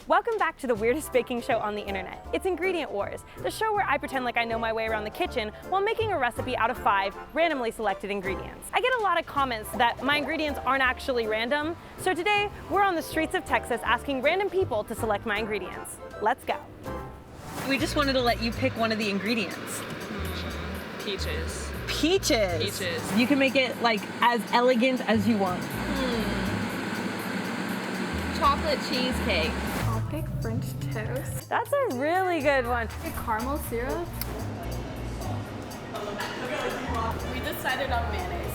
Welcome back to the weirdest baking show on the internet. It's Ingredient Wars, the show where I pretend like I know my way around the kitchen while making a recipe out of 5 randomly selected ingredients. I get a lot of comments that my ingredients aren't actually random, so today we're on the streets of Texas asking random people to select my ingredients. Let's go. We just wanted to let you pick one of the ingredients. Peaches. Peaches? Peaches. You can make it like as elegant as you want. Chocolate cheesecake. I'll pick French toast. That's a really good one. Caramel syrup. We decided on mayonnaise.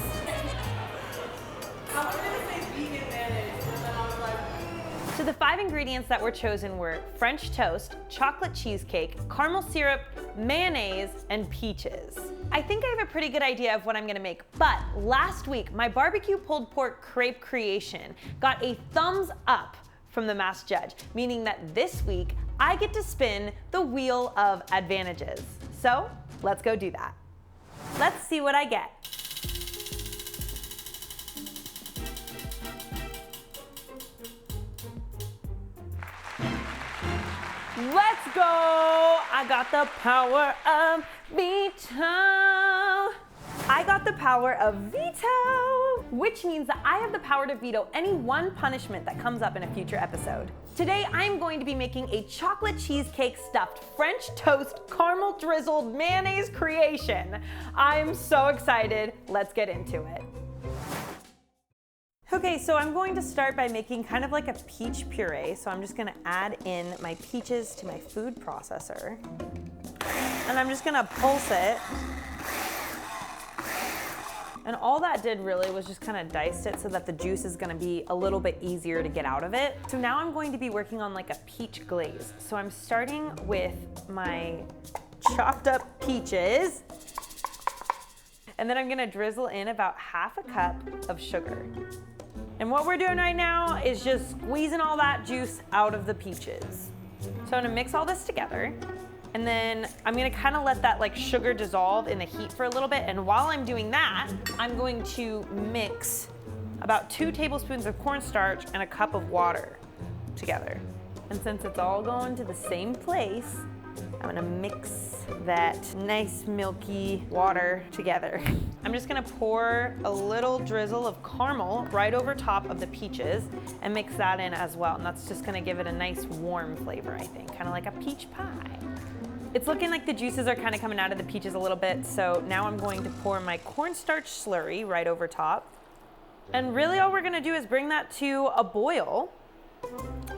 I was gonna say vegan mayonnaise, and then I was like... So the 5 ingredients that were chosen were French toast, chocolate cheesecake, caramel syrup, mayonnaise, and peaches. I think I have a pretty good idea of what I'm gonna make, but last week, my barbecue pulled pork crepe creation got a thumbs up from the mass judge, meaning that this week, I get to spin the wheel of advantages. So let's go do that. Let's see what I get. Let's go! I got the power of veto. I got the power of veto, which means that I have the power to veto any one punishment that comes up in a future episode. Today, I'm going to be making a chocolate cheesecake stuffed French toast caramel drizzled mayonnaise creation. I'm so excited. Let's get into it. Okay, so I'm going to start by making kind of like a peach puree. So I'm just gonna add in my peaches to my food processor. And I'm just gonna pulse it. And all that did really was just kind of diced it so that the juice is gonna be a little bit easier to get out of it. So now I'm going to be working on like a peach glaze. So I'm starting with my chopped up peaches. And then I'm gonna drizzle in about half a cup of sugar. And what we're doing right now is just squeezing all that juice out of the peaches. So I'm gonna mix all this together, and then I'm gonna kind of let that like sugar dissolve in the heat for a little bit. And while I'm doing that, I'm going to mix about 2 tablespoons of cornstarch and a cup of water together. And since it's all going to the same place, I'm gonna mix that nice milky water together. I'm just gonna pour a little drizzle of caramel right over top of the peaches and mix that in as well. And that's just gonna give it a nice warm flavor, I think, kind of like a peach pie. It's looking like the juices are kind of coming out of the peaches a little bit, so now I'm going to pour my cornstarch slurry right over top. And really all we're gonna do is bring that to a boil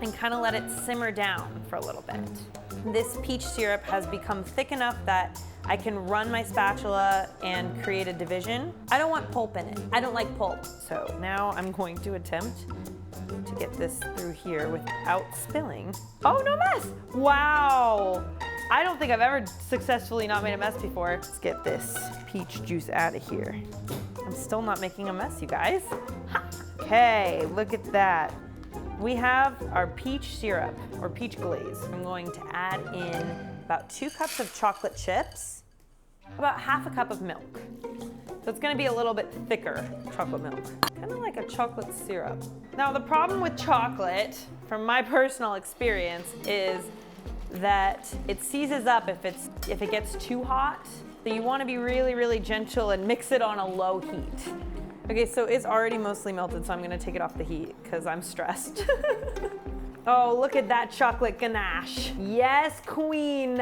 and kind of let it simmer down for a little bit. This peach syrup has become thick enough that I can run my spatula and create a division. I don't want pulp in it. I don't like pulp. So now I'm going to attempt to get this through here without spilling. Oh, no mess! Wow! I don't think I've ever successfully not made a mess before. Let's get this peach juice out of here. I'm still not making a mess, you guys. Okay, look at that. We have our peach syrup, or peach glaze. I'm going to add in about 2 cups of chocolate chips, about half a cup of milk. So it's gonna be a little bit thicker chocolate milk, kind of like a chocolate syrup. Now the problem with chocolate, from my personal experience, is that it seizes up if it gets too hot. So you wanna be really, really gentle and mix it on a low heat. Okay, so it's already mostly melted, so I'm gonna take it off the heat because I'm stressed. Oh, look at that chocolate ganache. Yes, queen.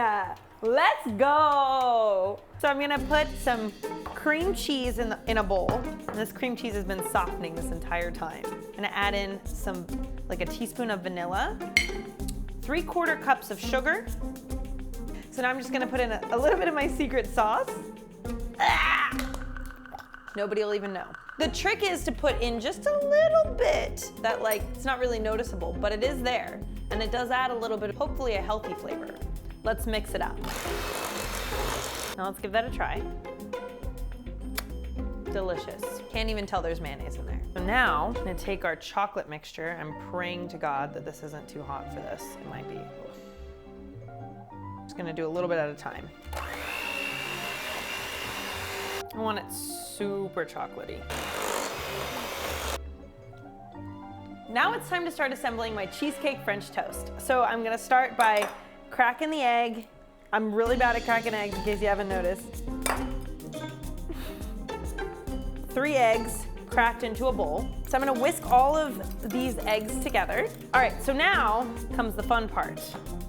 Let's go. So I'm gonna put some cream cheese in a bowl. And this cream cheese has been softening this entire time. I'm gonna add in like a teaspoon of vanilla, 3/4 cups of sugar. So now I'm just gonna put in a little bit of my secret sauce. Ah! Nobody will even know. The trick is to put in just a little bit that it's not really noticeable, but it is there. And it does add a little bit of, hopefully a healthy flavor. Let's mix it up. Now let's give that a try. Delicious. Can't even tell there's mayonnaise in there. So now I'm gonna take our chocolate mixture. I'm praying to God that this isn't too hot for this. It might be. Just gonna do a little bit at a time. I want it super chocolatey. Now it's time to start assembling my cheesecake French toast. So I'm gonna start by cracking the egg. I'm really bad at cracking eggs in case you haven't noticed. 3 eggs cracked into a bowl. So I'm gonna whisk all of these eggs together. All right, so now comes the fun part.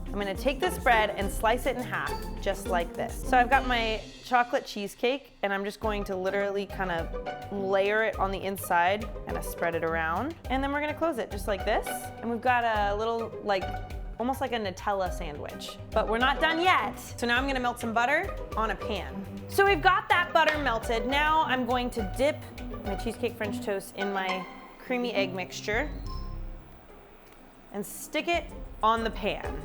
I'm gonna take this bread and slice it in half, just like this. So I've got my chocolate cheesecake, and I'm just going to literally kind of layer it on the inside and spread it around. And then we're gonna close it just like this. And we've got a little, like, almost like a Nutella sandwich. But we're not done yet. So now I'm gonna melt some butter on a pan. So we've got that butter melted. Now I'm going to dip my cheesecake French toast in my creamy egg mixture and stick it on the pan.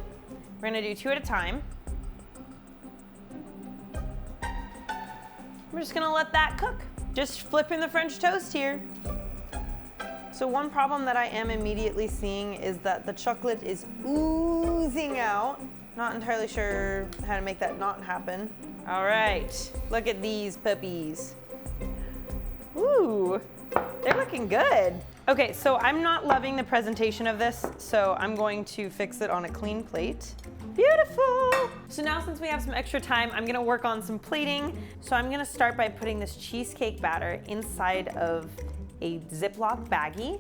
We're gonna do 2 at a time. We're just gonna let that cook. Just flipping the French toast here. So one problem that I am immediately seeing is that the chocolate is oozing out. Not entirely sure how to make that not happen. All right, look at these puppies. Ooh, they're looking good. Okay, so I'm not loving the presentation of this, so I'm going to fix it on a clean plate. Beautiful! So now since we have some extra time, I'm gonna work on some plating. So I'm gonna start by putting this cheesecake batter inside of a Ziploc baggie,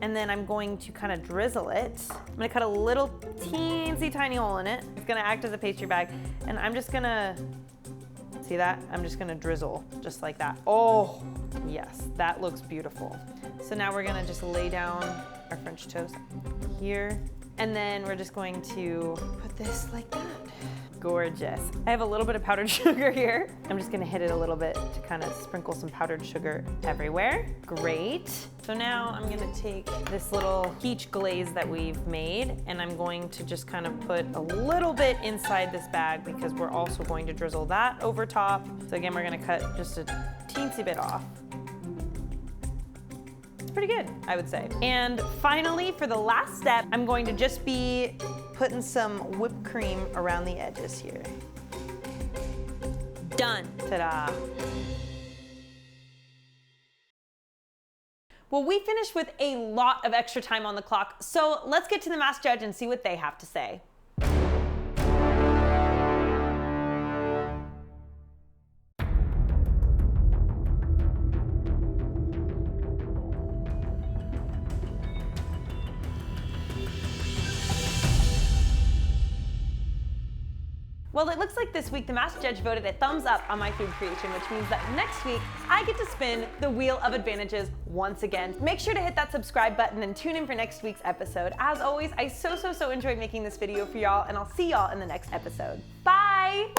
and then I'm going to kind of drizzle it. I'm gonna cut a little teensy tiny hole in it. It's gonna act as a pastry bag, and I'm just gonna, see that? I'm just gonna drizzle, just like that. Oh, yes, that looks beautiful. So now we're gonna just lay down our French toast here, and then we're just going to put this like that. Gorgeous. I have a little bit of powdered sugar here. I'm just gonna hit it a little bit to kind of sprinkle some powdered sugar everywhere. Great. So now I'm gonna take this little peach glaze that we've made, and I'm going to just kind of put a little bit inside this bag because we're also going to drizzle that over top. So again, we're gonna cut just a teensy bit off. Pretty good, I would say. And finally, for the last step, I'm going to just be putting some whipped cream around the edges here. Done. Ta-da. Well, we finished with a lot of extra time on the clock, so let's get to the master judge and see what they have to say. Well, it looks like this week the master judge voted a thumbs up on my food creation, which means that next week I get to spin the Wheel of Advantages once again. Make sure to hit that subscribe button and tune in for next week's episode. As always, I so enjoyed making this video for y'all, and I'll see y'all in the next episode. Bye!